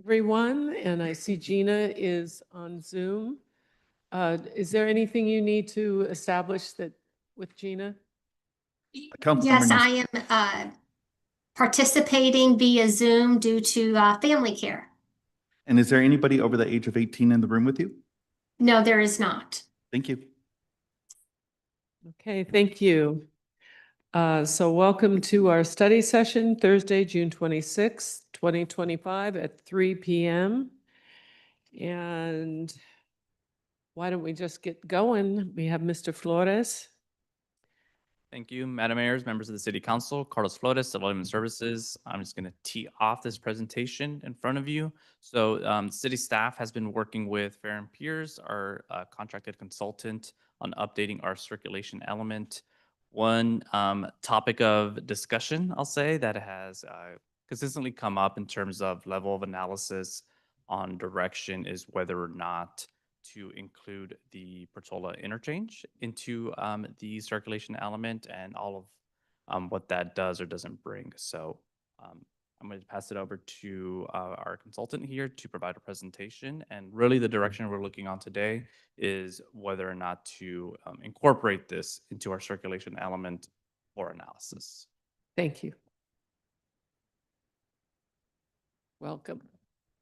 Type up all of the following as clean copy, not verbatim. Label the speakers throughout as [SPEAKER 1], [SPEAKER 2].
[SPEAKER 1] everyone, and I see Gina is on Zoom. Is there anything you need to establish that with Gina?
[SPEAKER 2] Yes, I am participating via Zoom due to family care.
[SPEAKER 3] And is there anybody over the age of 18 in the room with you?
[SPEAKER 2] No, there is not.
[SPEAKER 3] Thank you.
[SPEAKER 1] Okay, thank you. So welcome to our study session, Thursday, June 26th, 2025 at 3 p.m. And why don't we just get going? We have Mr. Flores.
[SPEAKER 4] Thank you, Madam Mayor, members of the City Council, Carlos Flores, Development Services. I'm just going to tee off this presentation in front of you. So city staff has been working with Fair & Peers, our contracted consultant, on updating our circulation element. One topic of discussion, I'll say, that has consistently come up in terms of level of analysis on direction is whether or not to include the PORTOLA interchange into the circulation element and all of what that does or doesn't bring. So I'm going to pass it over to our consultant here to provide a presentation. And really the direction we're looking on today is whether or not to incorporate this into our circulation element for analysis.
[SPEAKER 1] Thank you. Welcome.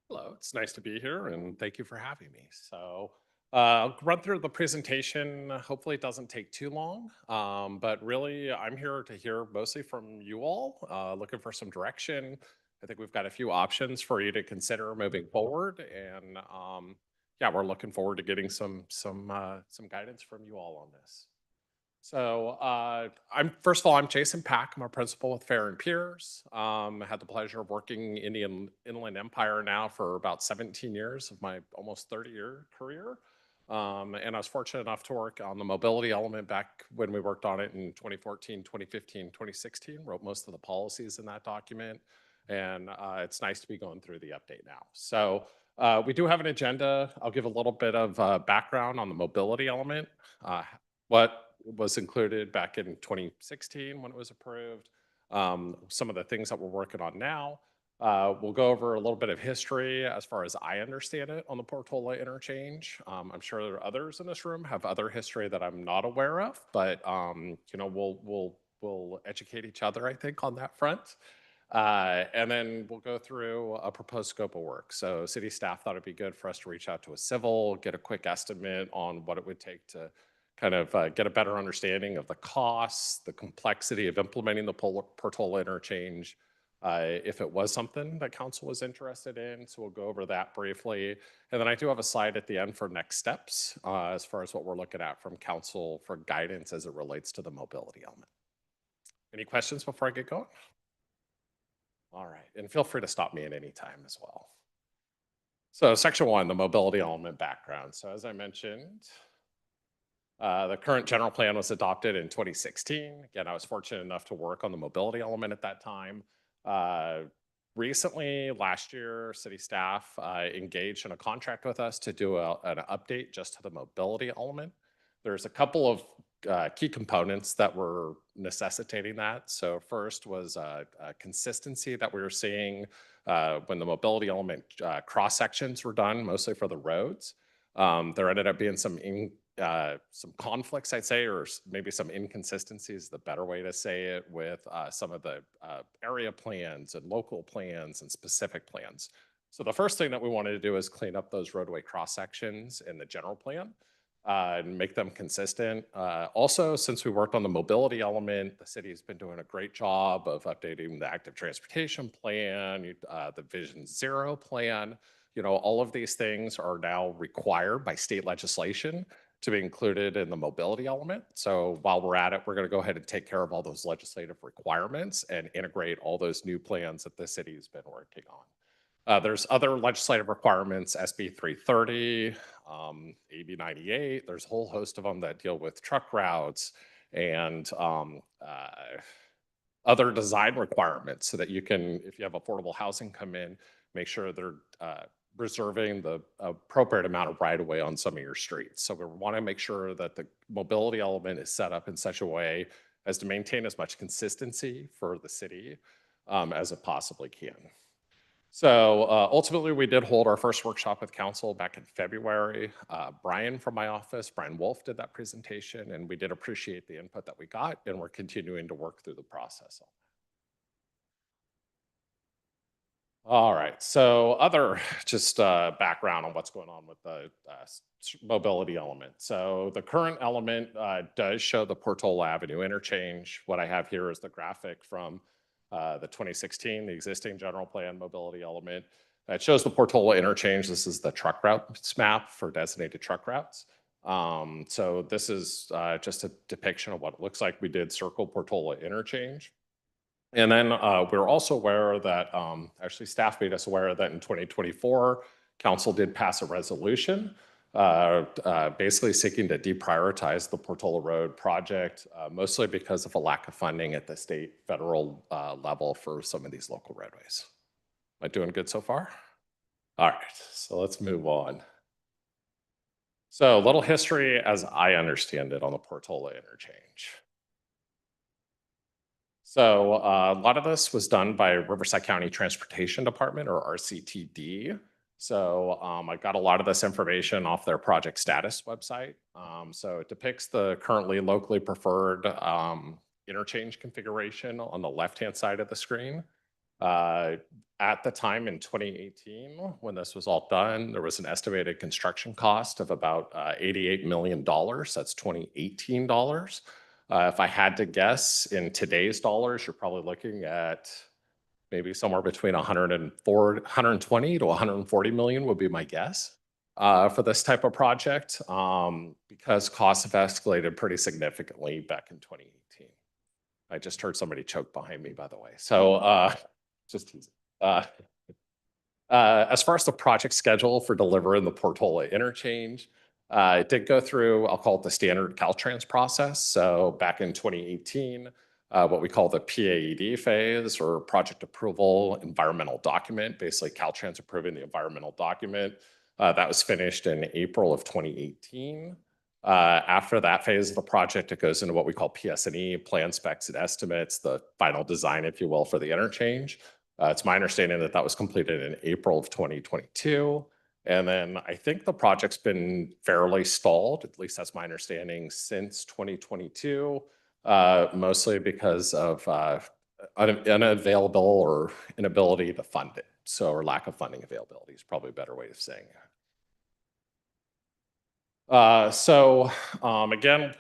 [SPEAKER 5] Hello, it's nice to be here and thank you for having me. So I'll run through the presentation. Hopefully it doesn't take too long, but really I'm here to hear mostly from you all, looking for some direction. I think we've got a few options for you to consider moving forward, and yeah, we're looking forward to getting some guidance from you all on this. So first of all, I'm Jason Pack. I'm a principal with Fair & Peers. I had the pleasure of working in the Inland Empire now for about 17 years of my almost 30-year career. And I was fortunate enough to work on the mobility element back when we worked on it in 2014, 2015, 2016, wrote most of the policies in that document. And it's nice to be going through the update now. So we do have an agenda. I'll give a little bit of background on the mobility element, what was included back in 2016 when it was approved, some of the things that we're working on now. We'll go over a little bit of history as far as I understand it on the PORTOLA interchange. I'm sure there are others in this room have other history that I'm not aware of, but you know, we'll educate each other, I think, on that front. And then we'll go through a proposed scope of work. So city staff thought it'd be good for us to reach out to a civil, get a quick estimate on what it would take to kind of get a better understanding of the costs, the complexity of implementing the PORTOLA interchange, if it was something that council was interested in. So we'll go over that briefly. And then I do have a slide at the end for next steps as far as what we're looking at from council for guidance as it relates to the mobility element. Any questions before I get going? All right, and feel free to stop me at any time as well. So section 1, the mobility element background. So as I mentioned, the current general plan was adopted in 2016. Again, I was fortunate enough to work on the mobility element at that time. Recently, last year, city staff engaged in a contract with us to do an update just to the mobility element. There's a couple of key components that were necessitating that. So first was consistency that we were seeing when the mobility element cross sections were done, mostly for the roads. There ended up being some conflicts, I'd say, or maybe some inconsistencies, the better way to say it, with some of the area plans and local plans and specific plans. So the first thing that we wanted to do is clean up those roadway cross sections in the general plan and make them consistent. Also, since we worked on the mobility element, the city has been doing a great job of updating the active transportation plan, the Vision Zero plan. You know, all of these things are now required by state legislation to be included in the mobility element. So while we're at it, we're going to go ahead and take care of all those legislative requirements and integrate all those new plans that the city has been working on. There's other legislative requirements, SB 330, AB 98. There's a whole host of them that deal with truck routes and other design requirements so that you can, if you have affordable housing come in, make sure they're reserving the appropriate amount of right-of-way on some of your streets. So we want to make sure that the mobility element is set up in such a way as to maintain as much consistency for the city as it possibly can. So ultimately, we did hold our first workshop with council back in February. Brian from my office, Brian Wolf, did that presentation, and we did appreciate the input that we got, and we're continuing to work through the process. All right, so other just background on what's going on with the mobility element. So the current element does show the Portola Avenue interchange. What I have here is the graphic from the 2016, the existing general plan mobility element. It shows the Portola interchange. This is the truck routes map for designated truck routes. So this is just a depiction of what it looks like. We did circle Portola interchange. And then we're also aware that, actually staff made us aware that in 2024, council did pass a resolution basically seeking to deprioritize the Portola Road project, mostly because of a lack of funding at the state, federal level for some of these local roadways. Am I doing good so far? All right, so let's move on. So a little history as I understand it on the Portola interchange. So a lot of this was done by Riverside County Transportation Department, or RCTD. So I got a lot of this information off their project status website. So it depicts the currently locally preferred interchange configuration on the left-hand side of the screen. At the time in 2018, when this was all done, there was an estimated construction cost of about $88 million. That's 2018 dollars. If I had to guess in today's dollars, you're probably looking at maybe somewhere between 120 to 140 million would be my guess for this type of project, because costs have escalated pretty significantly back in 2018. I just heard somebody choke behind me, by the way. So just teasing. As far as the project schedule for delivering the Portola interchange, it did go through, I'll call it the standard Caltrans process. So back in 2018, what we call the PAED phase, or project approval environmental document, basically Caltrans approving the environmental document. That was finished in April of 2018. After that phase of the project, it goes into what we call PS&E, plan specs and estimates, the final design, if you will, for the interchange. It's my understanding that that was completed in April of 2022. And then I think the project's been fairly stalled, at least that's my understanding, since 2022, mostly because of unavailable or inability to fund it. So, or lack of funding availability is probably a better way of saying it. Again,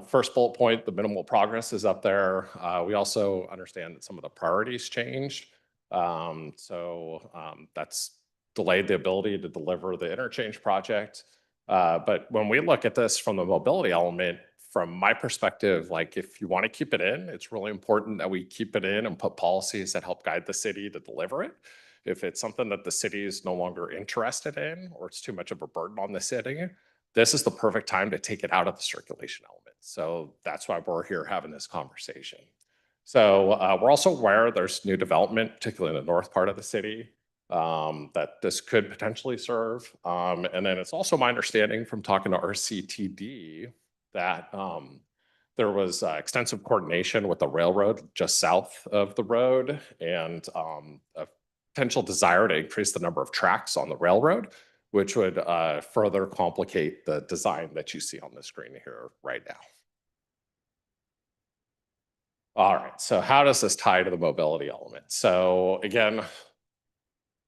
[SPEAKER 5] first bullet point, the minimal progress is up there. We also understand that some of the priorities changed. That's delayed the ability to deliver the interchange project. But when we look at this from the mobility element, from my perspective, like if you want to keep it in, it's really important that we keep it in and put policies that help guide the city to deliver it. If it's something that the city is no longer interested in, or it's too much of a burden on the city, this is the perfect time to take it out of the circulation element. So that's why we're here having this conversation. So we're also aware there's new development, particularly in the north part of the city, that this could potentially serve. And then it's also my understanding from talking to RCTD that there was extensive coordination with the railroad just south of the road, and a potential desire to increase the number of tracks on the railroad, which would further complicate the design that you see on the screen here right now. All right, so how does this tie to the mobility element? So again,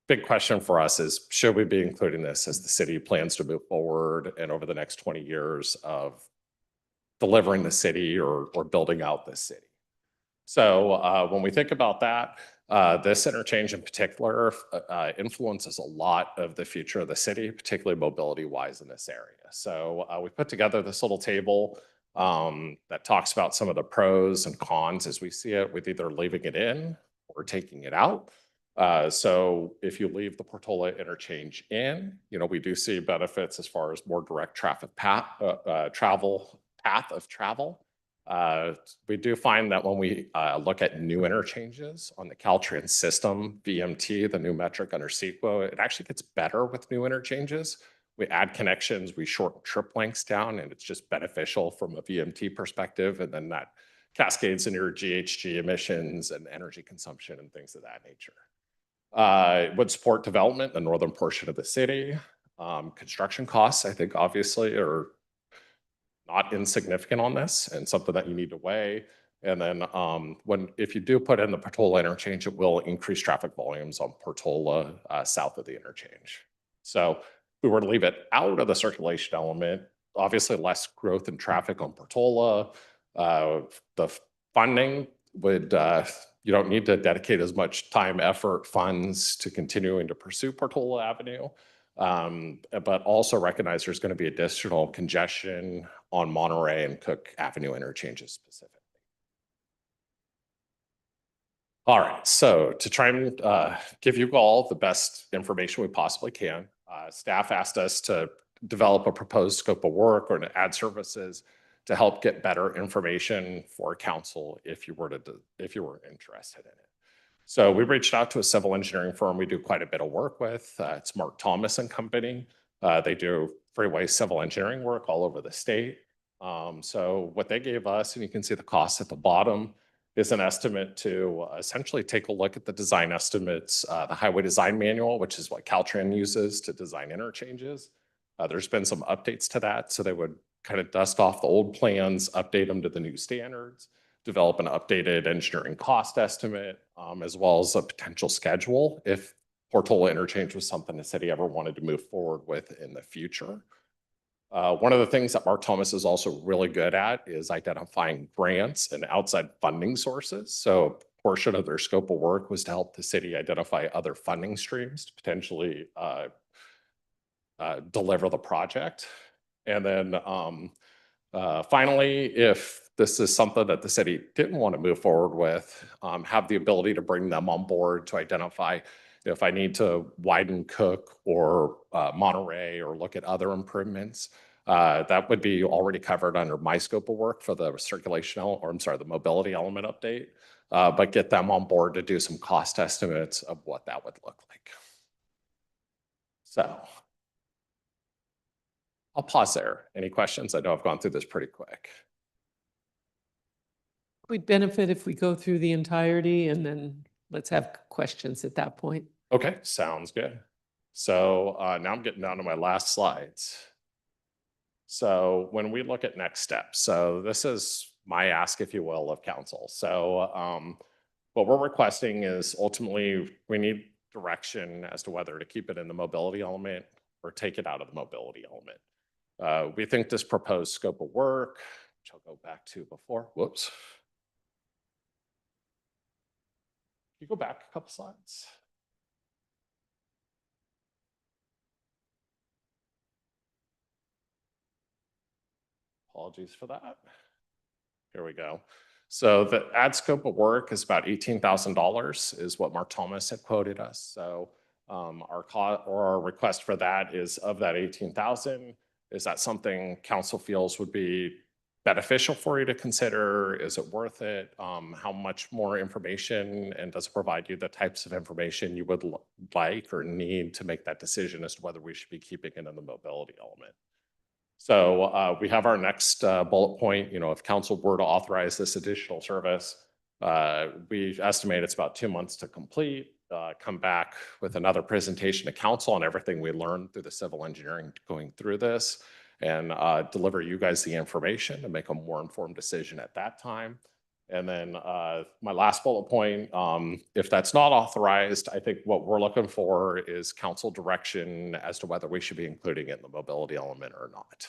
[SPEAKER 5] big question for us is, should we be including this as the city plans to move forward and over the next 20 years of delivering the city or building out this city? So when we think about that, this interchange in particular influences a lot of the future of the city, particularly mobility-wise in this area. So we put together this little table that talks about some of the pros and cons as we see it, with either leaving it in or taking it out. So if you leave the Portola interchange in, we do see benefits as far as more direct traffic path of travel. We do find that when we look at new interchanges on the Caltrans system, VMT, the new metric under CEQA, it actually gets better with new interchanges. We add connections, we shorten trip lengths down, and it's just beneficial from a VMT perspective. And then that cascades into your GHG emissions and energy consumption and things of that nature. It would support development in the northern portion of the city. Construction costs, I think, obviously, are not insignificant on this and something that you need to weigh. And then if you do put in the Portola interchange, it will increase traffic volumes on Portola south of the interchange. So if we were to leave it out of the circulation element, obviously less growth in traffic on Portola. The funding would, you don't need to dedicate as much time, effort, funds to continuing to pursue Portola Avenue. But also recognize there's going to be additional congestion on Monterey and Cook Avenue interchanges specifically. All right, so to try and give you all the best information we possibly can, staff asked us to develop a proposed scope of work or to add services to help get better information for council if you were interested in it. So we reached out to a civil engineering firm we do quite a bit of work with. It's Mark Thomas and Company. They do freeway civil engineering work all over the state. So what they gave us, and you can see the cost at the bottom, is an estimate to essentially take a look at the design estimates, the highway design manual, which is what Caltrans uses to design interchanges. There's been some updates to that. So they would kind of dust off the old plans, update them to the new standards, develop an updated engineering cost estimate, as well as a potential schedule if Portola interchange was something the city ever wanted to move forward with in the future. One of the things that Mark Thomas is also really good at is identifying grants and outside funding sources. So a portion of their scope of work was to help the city identify other funding streams to potentially deliver the project. And then finally, if this is something that the city didn't want to move forward with, have the ability to bring them on board to identify if I need to widen Cook or Monterey or look at other improvements. That would be already covered under my scope of work for the the mobility element update, but get them on board to do some cost estimates of what that would look like. So I'll pause there. Any questions? I know I've gone through this pretty quick.
[SPEAKER 1] We'd benefit if we go through the entirety and then let's have questions at that point.
[SPEAKER 5] Okay, sounds good. So now I'm getting down to my last slides. So when we look at next steps, so this is my ask, if you will, of council. So what we're requesting is ultimately we need direction as to whether to keep it in the mobility element or take it out of the mobility element. We think this proposed scope of work, which I'll go back to before, whoops. Can you go back a couple slides? Apologies for that. Here we go. So the add scope of work is about $18,000 is what Mark Thomas had quoted us. So our request for that is of that 18,000. Is that something council feels would be beneficial for you to consider? Is it worth it? How much more information, and does it provide you the types of information you would like or need to make that decision as to whether we should be keeping it in the mobility element? So we have our next bullet point. You know, if council were to authorize this additional service, we estimate it's about 2 months to complete. Come back with another presentation to council on everything we learned through the civil engineering going through this, and deliver you guys the information to make a more informed decision at that time. And then my last bullet point, if that's not authorized, I think what we're looking for is council direction as to whether we should be including it in the mobility element or not.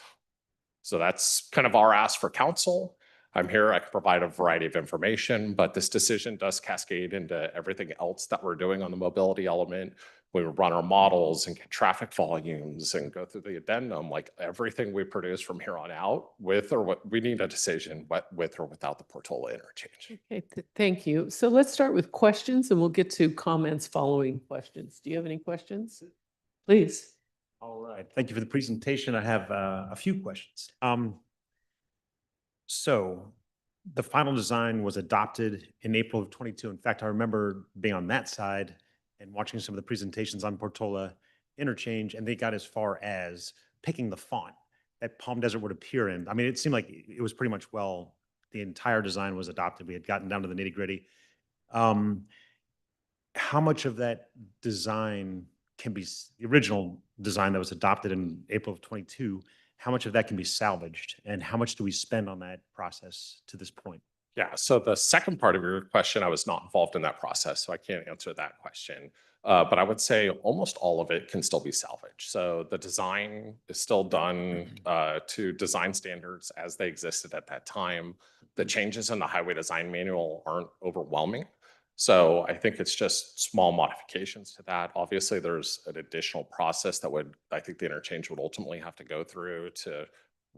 [SPEAKER 5] So that's kind of our ask for council. I'm here, I can provide a variety of information, but this decision does cascade into everything else that we're doing on the mobility element. We run our models and get traffic volumes and go through the addendum, like everything we produce from here on out, with or what we need a decision with or without the Portola interchange.
[SPEAKER 1] Okay, thank you. So let's start with questions and we'll get to comments following questions. Do you have any questions? Please.
[SPEAKER 6] All right, thank you for the presentation. I have a few questions. So the final design was adopted in April of 22. In fact, I remember being on that side and watching some of the presentations on Portola interchange, and they got as far as picking the font that Palm Desert would appear in. I mean, it seemed like it was pretty much, well, the entire design was adopted. We had gotten down to the nitty gritty. how much of that design can be, the original design that was adopted in April of 22, how much of that can be salvaged? And how much do we spend on that process to this point?
[SPEAKER 5] Yeah, so the second part of your question, I was not involved in that process, so I can't answer that question. But I would say almost all of it can still be salvaged. So the design is still done to design standards as they existed at that time. The changes in the highway design manual aren't overwhelming. So I think it's just small modifications to that. Obviously, there's an additional process that I think the interchange would ultimately have to go through to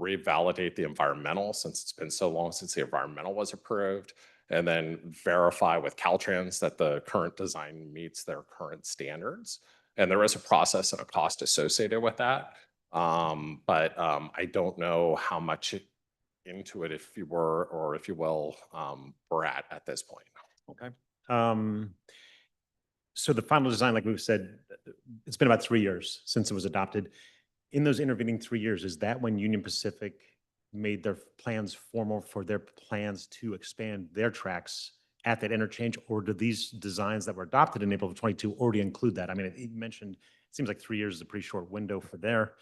[SPEAKER 5] revalidate the environmental, since it's been so long since the environmental was approved, and then verify with Caltrans that the current design meets their current standards. And there is a process and a cost associated with that. I don't know how much into it, if you were, or if you will, we're at this point.
[SPEAKER 6] Okay. So the final design, like we've said, it's been about 3 years since it was adopted. In those intervening 3 years, is that when Union Pacific made their plans formal for their plans to expand their tracks at that interchange? Or do these designs that were adopted in April of 22 already include that? I mean, you mentioned, it seems like 3 years is a pretty short window for their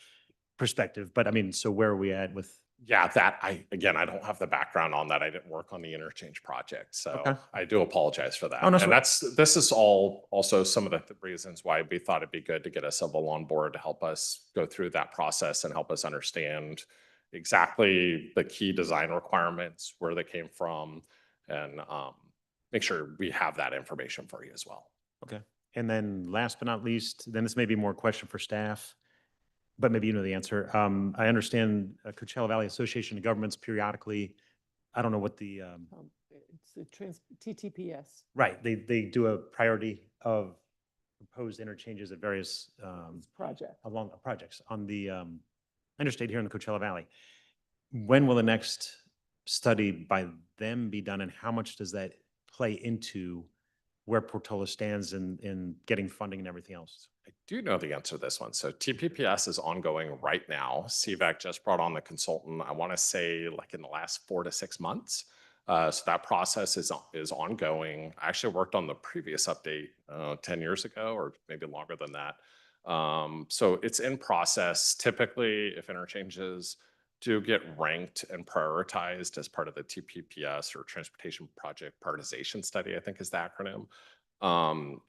[SPEAKER 6] perspective, but I mean, so where are we at with?
[SPEAKER 5] Yeah, I don't have the background on that. I didn't work on the interchange project, so
[SPEAKER 6] Okay.
[SPEAKER 5] I do apologize for that.
[SPEAKER 6] Oh, no,
[SPEAKER 5] And this is all also some of the reasons why we thought it'd be good to get a civil on board to help us go through that process and help us understand exactly the key design requirements, where they came from, and make sure we have that information for you as well.
[SPEAKER 6] Okay. And then last but not least, then this may be more a question for staff, but maybe you know the answer. I understand Coachella Valley Association of Governments periodically, I don't know what the,
[SPEAKER 1] It's a TTPS.
[SPEAKER 6] right, they do a priority of proposed interchanges at various
[SPEAKER 1] Project.
[SPEAKER 6] along projects on the interstate here in the Coachella Valley. When will the next study by them be done, and how much does that play into where Portola stands in getting funding and everything else?
[SPEAKER 5] I do know the answer to this one. So TPPS is ongoing right now. CVAC just brought on the consultant, I want to say like in the last 4 to 6 months. So that process is ongoing. I actually worked on the previous update 10 years ago, or maybe longer than that. So it's in process. Typically, if interchanges do get ranked and prioritized as part of the TPPS, or Transportation Project Prioritization Study, I think is the acronym,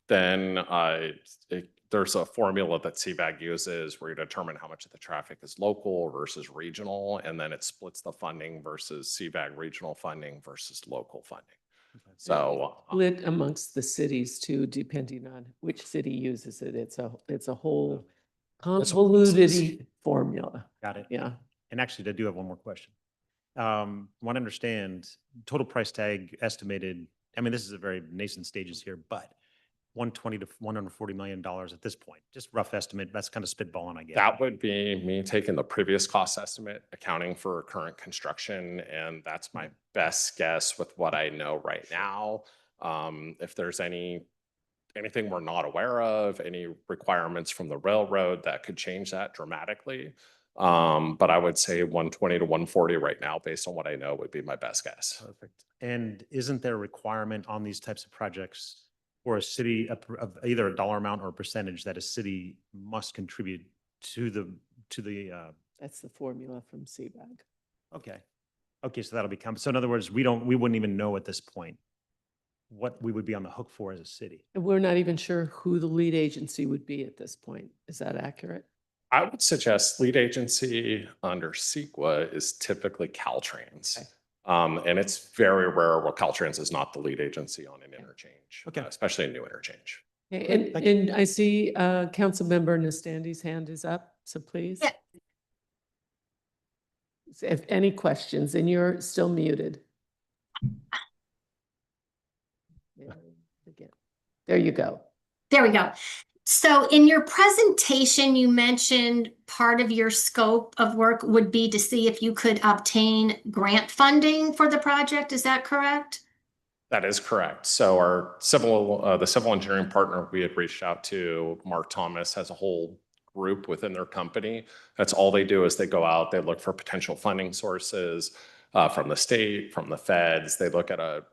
[SPEAKER 5] then there's a formula that CVAG uses where you determine how much of the traffic is local versus regional, and then it splits the funding versus CVAG regional funding versus local funding.
[SPEAKER 6] Okay.
[SPEAKER 5] So
[SPEAKER 1] Split amongst the cities too, depending on which city uses it. It's a whole convoluted formula.
[SPEAKER 6] Got it.
[SPEAKER 1] Yeah.
[SPEAKER 6] And actually, I do have one more question. Want to understand total price tag estimated. I mean, this is a very nascent stages here, but 120 to 140 million dollars at this point. Just rough estimate. That's kind of spitballing, I guess.
[SPEAKER 5] that would be me taking the previous cost estimate, accounting for current construction, and that's my best guess with what I know right now. If there's anything we're not aware of, any requirements from the railroad that could change that dramatically. But I would say 120 to 140 right now, based on what I know, would be my best guess.
[SPEAKER 6] Perfect. And isn't there a requirement on these types of projects for a city of either a dollar amount or a percentage that a city must contribute to the
[SPEAKER 1] That's the formula from CVAG.
[SPEAKER 6] okay. Okay, so that'll become, so in other words, we wouldn't even know at this point what we would be on the hook for as a city.
[SPEAKER 1] And we're not even sure who the lead agency would be at this point. Is that accurate?
[SPEAKER 5] I would suggest lead agency under CEQA is typically Caltrans.
[SPEAKER 1] Okay.
[SPEAKER 5] And it's very rare where Caltrans is not the lead agency on an interchange,
[SPEAKER 6] Okay.
[SPEAKER 5] Especially a new interchange.
[SPEAKER 1] Okay,
[SPEAKER 6] Thank you.
[SPEAKER 1] and I see Councilmember Nastandi's hand is up, so please.
[SPEAKER 2] Yeah.
[SPEAKER 1] If any questions, and you're still muted. There you go.
[SPEAKER 2] There we go. So in your presentation, you mentioned part of your scope of work would be to see if you could obtain grant funding for the project. Is that correct?
[SPEAKER 5] That is correct. So our the civil engineering partner we had reached out to, Mark Thomas, has a whole group within their company. That's all they do, is they go out, they look for potential funding sources from the state, from the feds. They look at a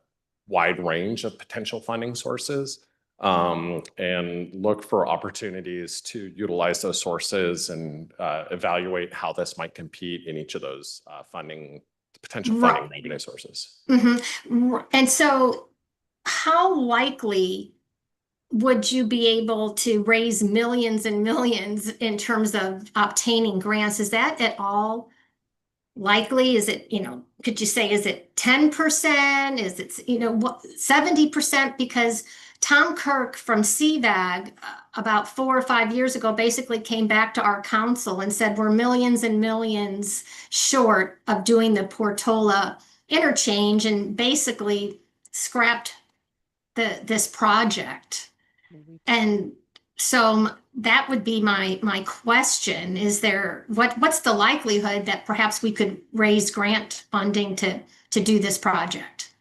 [SPEAKER 5] wide range of potential funding sources. and look for opportunities to utilize those sources and evaluate how this might compete in each of those potential
[SPEAKER 2] Right.
[SPEAKER 5] funding revenue sources.
[SPEAKER 2] And so how likely would you be able to raise millions and millions in terms of obtaining grants? Is that at all likely? Is it, could you say, is it 10%? Is it, what, 70%? Because Tom Kirk from CVAG about 4 or 5 years ago basically came back to our council and said we're millions and millions short of doing the Portola interchange and basically scrapped this project. And so that would be my question. Is there, what's the likelihood that perhaps we could raise grant funding to do this project?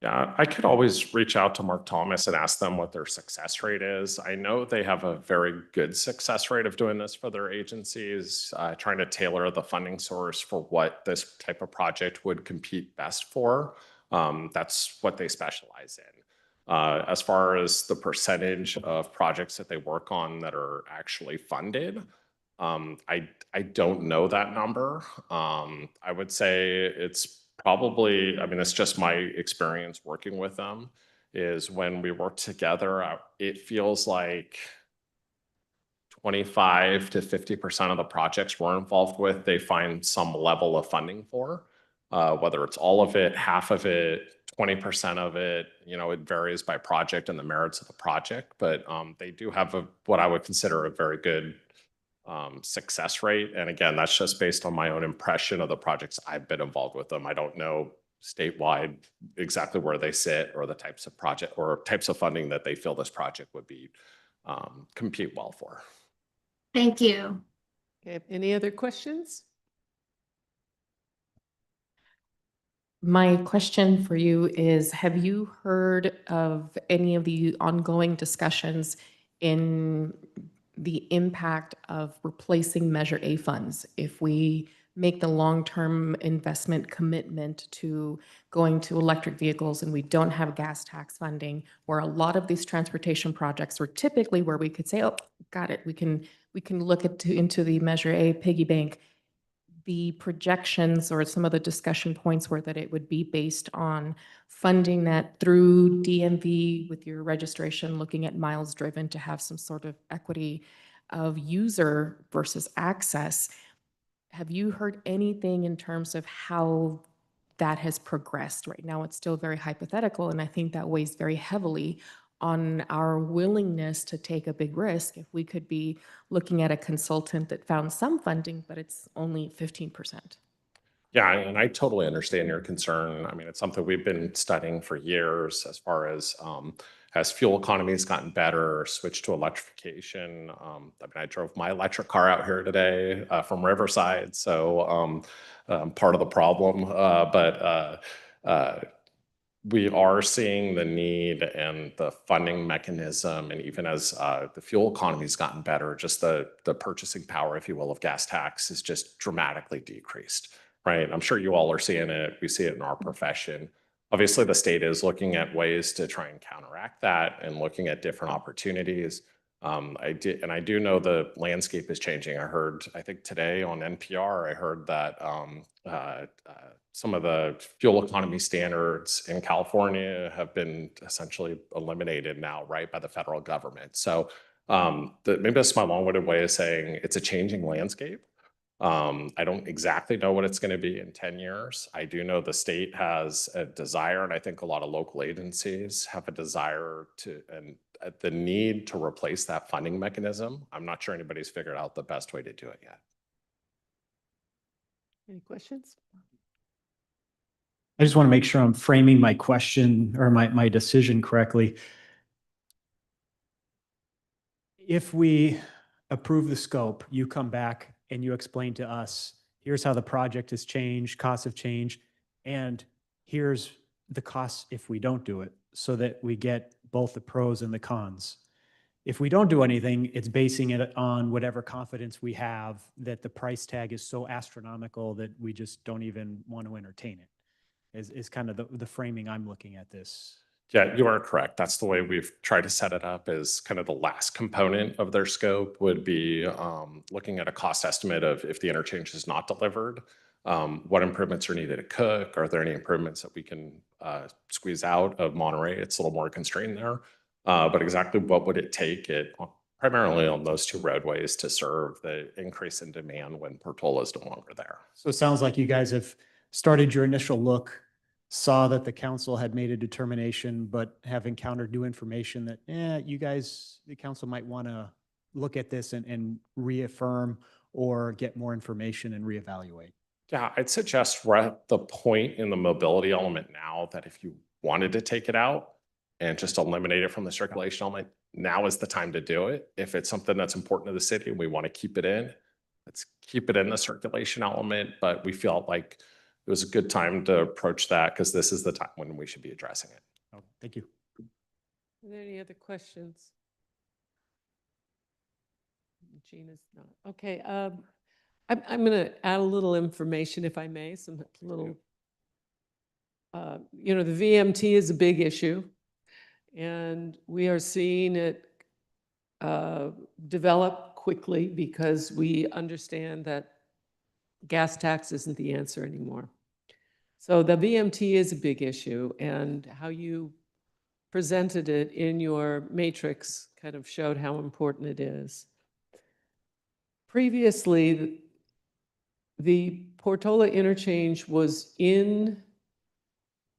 [SPEAKER 5] Yeah, I could always reach out to Mark Thomas and ask them what their success rate is. I know they have a very good success rate of doing this for their agencies, trying to tailor the funding source for what this type of project would compete best for. That's what they specialize in. As far as the percentage of projects that they work on that are actually funded, I don't know that number. I would say it's probably, I mean, it's just my experience working with them, is when we work together, it feels like 25 to 50% of the projects we're involved with, they find some level of funding for, whether it's all of it, half of it, 20% of it, it varies by project and the merits of the project, but they do have what I would consider a very good success rate. And again, that's just based on my own impression of the projects I've been involved with them. I don't know statewide exactly where they sit or the types of project or types of funding that they feel this project would be compete well for.
[SPEAKER 2] Thank you.
[SPEAKER 1] Okay, any other questions?
[SPEAKER 7] My question for you is, have you heard of any of the ongoing discussions in the impact of replacing Measure A funds? If we make the long-term investment commitment to going to electric vehicles and we don't have gas tax funding, where a lot of these transportation projects were typically where we could say, oh, got it, we can look into the Measure A piggy bank. The projections or some of the discussion points were that it would be based on funding that through DMV with your registration, looking at miles driven to have some sort of equity of user versus access. Have you heard anything in terms of how that has progressed? Right now, it's still very hypothetical, and I think that weighs very heavily on our willingness to take a big risk if we could be looking at a consultant that found some funding, but it's only 15%.
[SPEAKER 5] Yeah, and I totally understand your concern. I mean, it's something we've been studying for years as far as fuel economy has gotten better, switched to electrification. I mean, I drove my electric car out here today from Riverside, so part of the problem. But we are seeing the need and the funding mechanism, and even as the fuel economy has gotten better, just the purchasing power, if you will, of gas tax is just dramatically decreased, right? I'm sure you all are seeing it. We see it in our profession. Obviously, the state is looking at ways to try and counteract that and looking at different opportunities. I do know the landscape is changing. I think today on NPR, I heard that some of the fuel economy standards in California have been essentially eliminated now, right, by the federal government. So maybe that's my long-winded way of saying it's a changing landscape. I don't exactly know what it's going to be in 10 years. I do know the state has a desire, and I think a lot of local agencies have a desire and the need to replace that funding mechanism. I'm not sure anybody's figured out the best way to do it yet.
[SPEAKER 1] Any questions?
[SPEAKER 8] I just want to make sure I'm framing my question or my decision correctly. If we approve the scope, you come back and you explain to us, here's how the project has changed, costs have changed, and here's the costs if we don't do it, so that we get both the pros and the cons. If we don't do anything, it's basing it on whatever confidence we have that the price tag is so astronomical that we just don't even want to entertain it, is kind of the framing I'm looking at this.
[SPEAKER 5] Yeah, you are correct. That's the way we've tried to set it up, is kind of the last component of their scope would be looking at a cost estimate of if the interchange is not delivered, what improvements are needed to Cook? Are there any improvements that we can squeeze out of Monterey? It's a little more constrained there. But exactly what would it take primarily on those two roadways to serve the increase in demand when Portola is no longer there?
[SPEAKER 8] So it sounds like you guys have started your initial look, saw that the council had made a determination, but have encountered new information that, you guys, the council might want to look at this and reaffirm or get more information and reevaluate.
[SPEAKER 5] Yeah, I'd suggest we're at the point in the mobility element now that if you wanted to take it out and just eliminate it from the circulation element, now is the time to do it. If it's something that's important to the city and we want to keep it in, let's keep it in the circulation element. But we felt like it was a good time to approach that because this is the time when we should be addressing it.
[SPEAKER 8] Oh, thank you.
[SPEAKER 1] Are there any other questions? Gina's not. Okay, I'm going to add a little information, if I may, some little, the VMT is a big issue, and we are seeing it develop quickly because we understand that gas tax isn't the answer anymore. So the VMT is a big issue, and how you presented it in your matrix kind of showed how important it is. Previously, the Portola interchange was in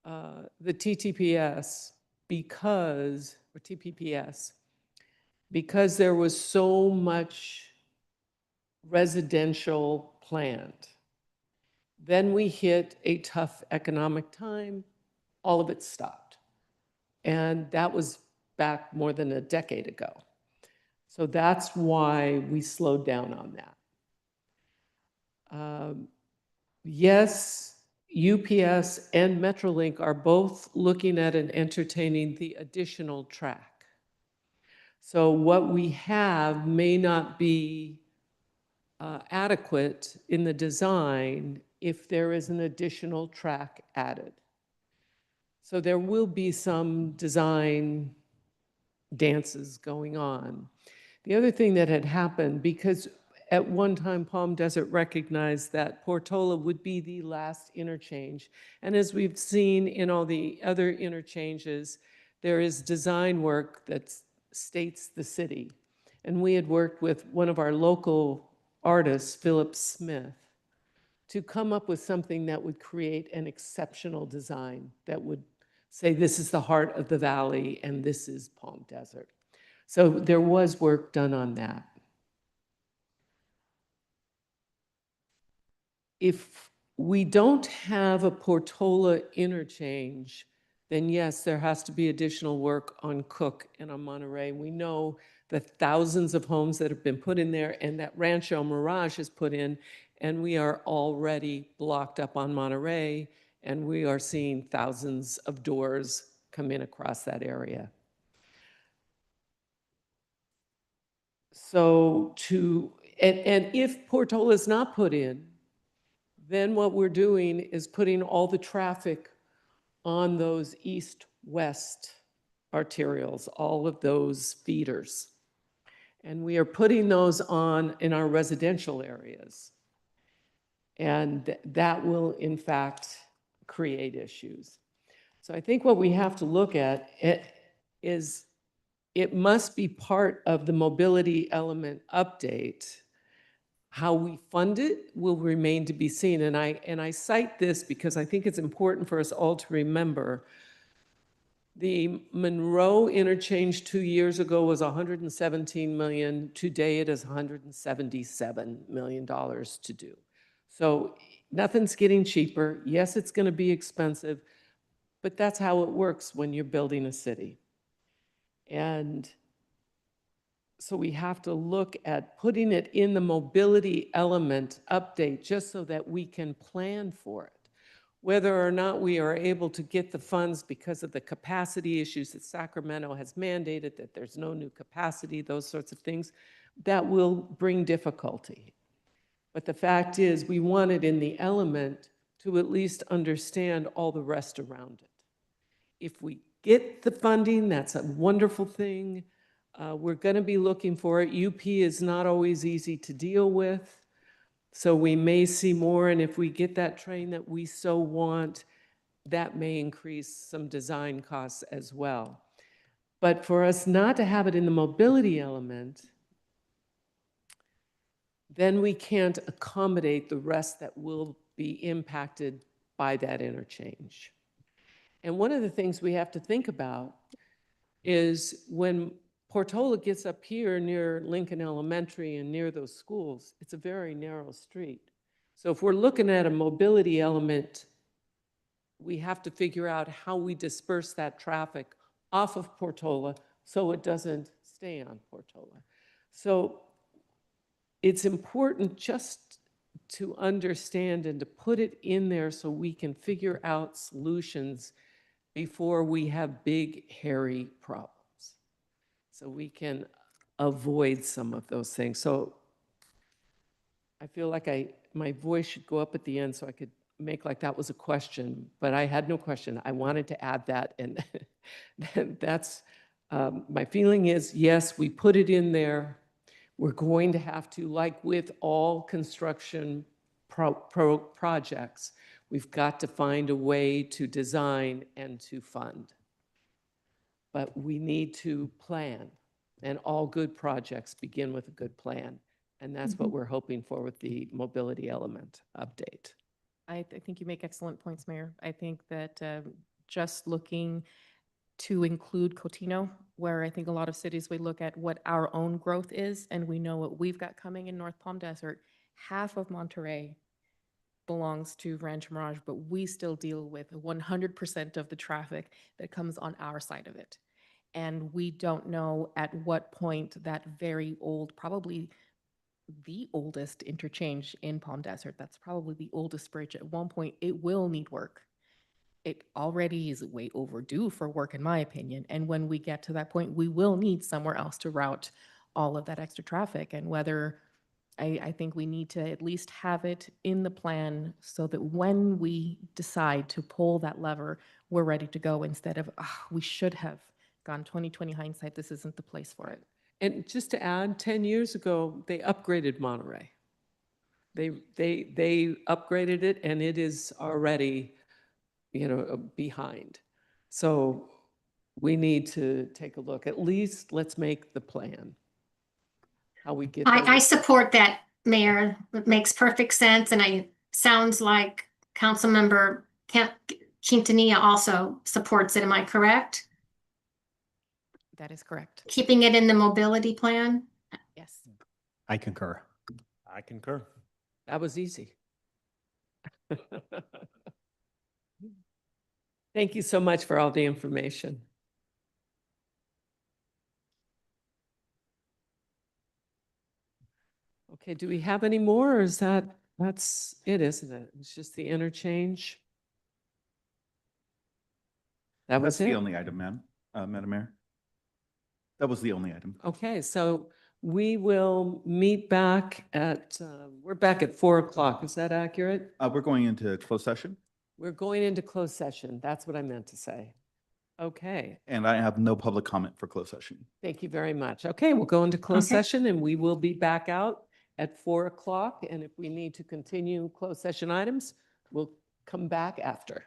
[SPEAKER 1] the TTPS or TPPS, because there was so much residential planned. Then we hit a tough economic time, all of it stopped. And that was back more than a decade ago. So that's why we slowed down on that. Yes, UPS and Metrolink are both looking at and entertaining the additional track. So what we have may not be adequate in the design if there is an additional track added. So there will be some design dances going on. The other thing that had happened, because at one time Palm Desert recognized that Portola would be the last interchange, and as we've seen in all the other interchanges, there is design work that states the city. And we had worked with one of our local artists, Philip Smith, to come up with something that would create an exceptional design that would say this is the heart of the valley and this is Palm Desert. So there was work done on that. If we don't have a Portola interchange, then yes, there has to be additional work on Cook and on Monterey. We know the thousands of homes that have been put in there and that Rancho Mirage is put in, and we are already blocked up on Monterey, and we are seeing thousands of doors come in across that area. So and if Portola is not put in, then what we're doing is putting all the traffic on those east-west arterials, all of those feeders. And we are putting those on in our residential areas. And that will, in fact, create issues. So I think what we have to look at is it must be part of the mobility element update. How we fund it will remain to be seen. And I cite this because I think it's important for us all to remember. The Monroe interchange 2 years ago was $117 million. Today it is $177 million to do. So nothing's getting cheaper. Yes, it's going to be expensive, but that's how it works when you're building a city. And so we have to look at putting it in the mobility element update just so that we can plan for it. Whether or not we are able to get the funds because of the capacity issues that Sacramento has mandated, that there's no new capacity, those sorts of things, that will bring difficulty. But the fact is, we want it in the element to at least understand all the rest around it. If we get the funding, that's a wonderful thing. We're going to be looking for it. UP is not always easy to deal with. So we may see more, and if we get that train that we so want, that may increase some design costs as well. But for us not to have it in the mobility element, then we can't accommodate the rest that will be impacted by that interchange. And one of the things we have to think about is when Portola gets up here near Lincoln Elementary and near those schools, it's a very narrow street. So if we're looking at a mobility element, we have to figure out how we disperse that traffic off of Portola so it doesn't stay on Portola. So it's important just to understand and to put it in there so we can figure out solutions before we have big, hairy problems. So we can avoid some of those things. So I feel like my voice should go up at the end so I could make like that was a question, but I had no question. I wanted to add that, and that's, my feeling is, yes, we put it in there. We're going to have to, like with all construction projects, we've got to find a way to design and to fund. But we need to plan, and all good projects begin with a good plan. And that's what we're hoping for with the mobility element update.
[SPEAKER 7] I think you make excellent points, Mayor. I think that just looking to include Cotino, where I think a lot of cities, we look at what our own growth is, and we know what we've got coming in North Palm Desert. Half of Monterey belongs to Rancho Mirage, but we still deal with 100% of the traffic that comes on our side of it. And we don't know at what point that very old, probably the oldest interchange in Palm Desert, that's probably the oldest bridge, at one point it will need work. It already is way overdue for work, in my opinion. And when we get to that point, we will need somewhere else to route all of that extra traffic. And whether, I think we need to at least have it in the plan so that when we decide to pull that lever, we're ready to go, instead of, we should have gone 20/20 hindsight, this isn't the place for it.
[SPEAKER 1] And just to add, 10 years ago, they upgraded Monterey. They upgraded it, and it is already, behind. So we need to take a look. At least let's make the plan. How we get there.
[SPEAKER 2] I support that, Mayor. It makes perfect sense, and sounds like Councilmember Quintanilla also supports it. Am I correct?
[SPEAKER 7] That is correct.
[SPEAKER 2] Keeping it in the mobility plan?
[SPEAKER 7] Yes.
[SPEAKER 8] I concur.
[SPEAKER 6] I concur.
[SPEAKER 1] That was easy. Thank you so much for all the information. Okay, do we have any more, or is that's it, isn't it? It's just the interchange? That was
[SPEAKER 3] That's the
[SPEAKER 1] it?
[SPEAKER 3] only item, Madam Mayor. That was the only item.
[SPEAKER 1] Okay, so we will meet back at, we're back at 4 o'clock. Is that accurate?
[SPEAKER 3] We're going into closed session,
[SPEAKER 1] We're going into closed session. That's what I meant to say. Okay,
[SPEAKER 3] and I have no public comment for closed session.
[SPEAKER 1] thank you very much. Okay, we'll go into closed
[SPEAKER 2] Okay.
[SPEAKER 1] session, and we will be back out at 4 o'clock. And if we need to continue closed session items, we'll come back after.